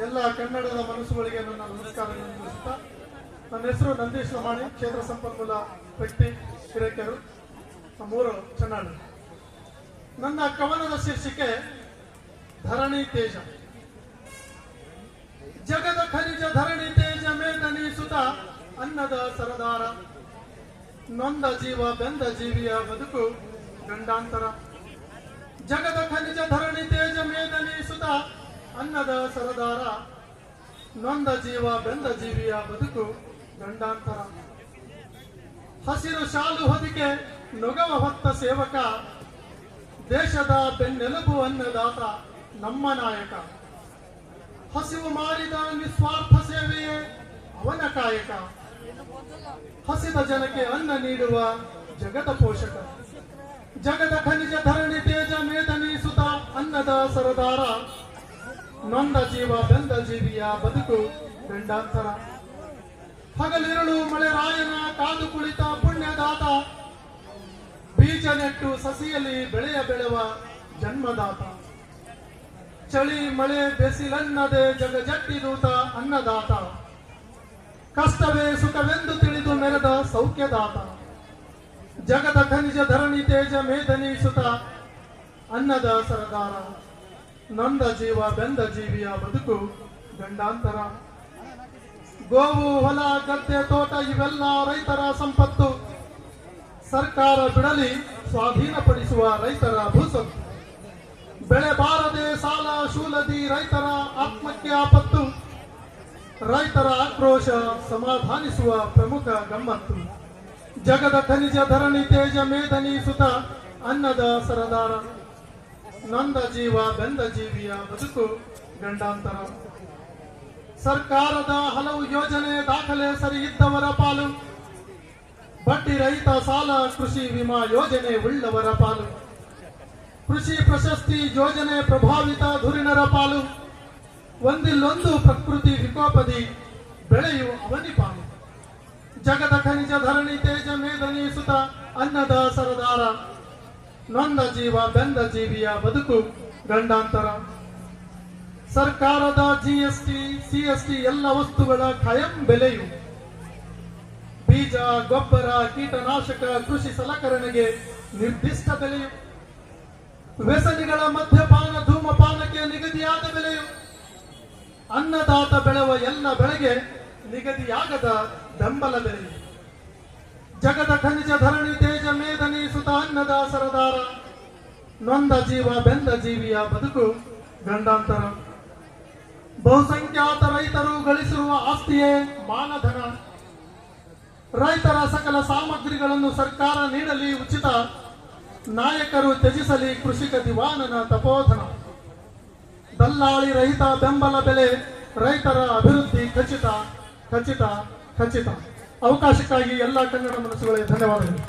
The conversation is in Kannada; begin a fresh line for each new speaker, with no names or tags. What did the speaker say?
ಎಲ್ಲ ಕನ್ನಡದ ಮನಸ್ಸುಗಳಿಗೆ ನನ್ನ ನಮಸ್ಕಾರಗಳನ್ನು ತಿಳಿಸುತ್ತಾ, ನನ್ನ ಹೆಸರು ನಂದೀಶ್ ಲಮಾಣಿ, ಕ್ಷೇತ್ರ ಸಂಪನ್ಮೂಲ ವ್ಯಕ್ತಿ, ಹಿರೇಕೆರೂರು, ನಮ್ಮೂರು ಚನ್ನಾಳು. ನನ್ನ ಕವನದ ಶೀರ್ಷಿಕೆ ಧರಣಿ ತೇಜ. ಜಗದ ಖನಿಜ ಧರಣಿ ತೇಜ ಮೇದನಿ ಸುತ ಅನ್ನದ ಸರದಾರ, ನೊಂದ ಜೀವ ಬೆಂದ ಜೀವಿಯ ಬದುಕು ಗಂಡಾಂತರ. ಜಗದ ಖನಿಜ ಧರಣಿ ತೇಜ ಮೇದನಿ ಸುತ ಅನ್ನದ ಸರದಾರ, ನೊಂದ ಜೀವ ಬೆಂದ ಜೀವಿಯ ಬದುಕು ಗಂಡಾಂತರ. ಹಸಿರು ಶಾಲು ಹೊದಿಕೆ ನೊಗವ ಹೊತ್ತ ಸೇವಕ, ದೇಶದ ಬೆನ್ನೆಲುಬು ಅನ್ನದಾತ ನಮ್ಮ ನಾಯಕ. ಹಸಿವು ಮಾರಿದ ನಿಸ್ವಾರ್ಥ ಸೇವೆಯೇ ಅವನ ಕಾಯಕ, ಹಸಿದ ಜನಕ್ಕೆ ಅನ್ನ ನೀಡುವ ಜಗದ ಪೋಷಕ. ಜಗದ ಖನಿಜ ಧರಣಿ ತೇಜ ಮೇದನಿ ಸುತ ಅನ್ನದ ಸರದಾರ, ನೊಂದ ಜೀವ ಬೆಂದ ಜೀವಿಯ ಬದುಕು ಗಂಡಾಂತರ. ಹಗಲಿರುಳು ಮಳೆ ರಾಯನ ಕಾದು ಕುಳಿತ ಪುಣ್ಯದಾತ, ಬೀಜ ನೆಟ್ಟು ಸಸಿಯಲ್ಲಿ ಬೆಳೆಯ ಬೆಳೆವ ಜನ್ಮದಾತ. ಚಳಿ ಮಳೆ ಬೆಸಿಲನ್ನದೆ ಜಗಜಟ್ಟಿದೂತ ಅನ್ನದಾತ, ಕಷ್ಟವೇ ಸುಖವೆಂದು ತಿಳಿದು ಮೆರೆದ ಸೌಖ್ಯದಾತ. ಜಗದ ಖನಿಜ ಧರಣಿ ತೇಜ ಮೇದನಿ ಸುತ ಅನ್ನದ ಸರದಾರ, ನೊಂದ ಜೀವ ಬೆಂದ ಜೀವಿಯ ಬದುಕು ಗಂಡಾಂತರ. ಗೋವು ಹೊಲ ಗದ್ದೆ ತೋಟ ಇವೆಲ್ಲ ರೈತರ ಸಂಪತ್ತು, ಸರ್ಕಾರ ಬಿಡಲಿ ಸ್ವಾಧೀನಪಡಿಸುವ ರೈತರ ಭೂಸತ್ತು. ಬೆಳೆ ಬಾರದೆ ಸಾಲ ಶೂಲದಿ ರೈತರ ಆತ್ಮಕ್ಕೆ ಆಪತ್ತು, ರೈತರ ಆಕ್ರೋಶ ಸಮಾಧಾನಿಸುವ ಪ್ರಮುಖ ಗಮ್ಮತ್ತು. ಜಗದ ಖನಿಜ ಧರಣಿ ತೇಜ ಮೇದನಿ ಸುತ ಅನ್ನದ ಸರದಾರ, ನೊಂದ ಜೀವ ಬೆಂದ ಜೀವಿಯ ಬದುಕು ಗಂಡಾಂತರ. ಸರ್ಕಾರದ ಹಲವು ಯೋಜನೆ ದಾಖಲೆ ಸರಿ ಇದ್ದವರ ಪಾಲು, ಬಡ್ಡಿ ರಹಿತ ಸಾಲ ಕೃಷಿ ವಿಮಾ ಯೋಜನೆ ಉಳ್ಳವರ ಪಾಲು. ಕೃಷಿ ಪ್ರಶಸ್ತಿ ಯೋಜನೆ ಪ್ರಭಾವಿತ ಧುರೀಣರ ಪಾಲು, ಒಂದಿಲ್ಲೊಂದು ಪ್ರಕೃತಿ ವಿಕೋಪದಿ ಬೆಳೆಯುವ ಅವನಿ ಪಾಲು. ಜಗದ ಖನಿಜ ಧರಣಿ ತೇಜ ಮೇದನಿ ಸುತ ಅನ್ನದ ಸರದಾರ, ನೊಂದ ಜೀವ ಬೆಂದ ಜೀವಿಯ ಬದುಕು ಗಂಡಾಂತರ. ಸರ್ಕಾರದ ಜಿಎಸ್ಟಿ ಸಿಎಸ್ಟಿ ಎಲ್ಲ ವಸ್ತುಗಳ ಖಾಯಂ ಬೆಲೆಯು, ಬೀಜ ಗೊಬ್ಬರ ಕೀಟನಾಶಕ ಕೃಷಿ ಸಲಕರಣೆಗೆ ನಿರ್ದಿಷ್ಟ ಬೆಲೆಯು. ವ್ಯಸನಿಗಳ ಮದ್ಯಪಾನ ಧೂಮಪಾನಕ್ಕೆ ನಿಗದಿಯಾದ ಬೆಲೆಯು, ಅನ್ನದಾತ ಬೆಳೆವ ಎಲ್ಲ ಬೆಳೆಗೆ ನಿಗದಿಯಾಗದ ಬೆಂಬಲ ಬೆಲೆಯು. ಜಗದ ಖನಿಜ ಧರಣಿ ತೇಜ ಮೇದನಿ ಸುತ ಅನ್ನದ ಸರದಾರ, ನೊಂದ ಜೀವ ಬೆಂದ ಜೀವಿಯ ಬದುಕು ಗಂಡಾಂತರ. ಬಹುಸಂಖ್ಯಾತ ರೈತರು ಗಳಿಸಿರುವ ಆಸ್ತಿಯೇ ಮಾನಧನ, ರೈತರ ಸಕಲ ಸಾಮಗ್ರಿಗಳನ್ನು ಸರ್ಕಾರ ನೀಡಲಿ ಉಚಿತ, ನಾಯಕರು ತ್ಯಜಿಸಲಿ ಕೃಷಿಕ ದಿವಾನನ ತಪೋಧನ. ದಲ್ಲಾಳಿ ರಹಿತ ಬೆಂಬಲ ಬೆಲೆ, ರೈತರ ಅಭಿವೃದ್ಧಿ ಖಚಿತ ಖಚಿತ ಖಚಿತ. ಅವಕಾಶಕ್ಕಾಗಿ ಎಲ್ಲ ಕನ್ನಡ ಮನಸ್ಸುಗಳಿಗೆ ಧನ್ಯವಾದಗಳು.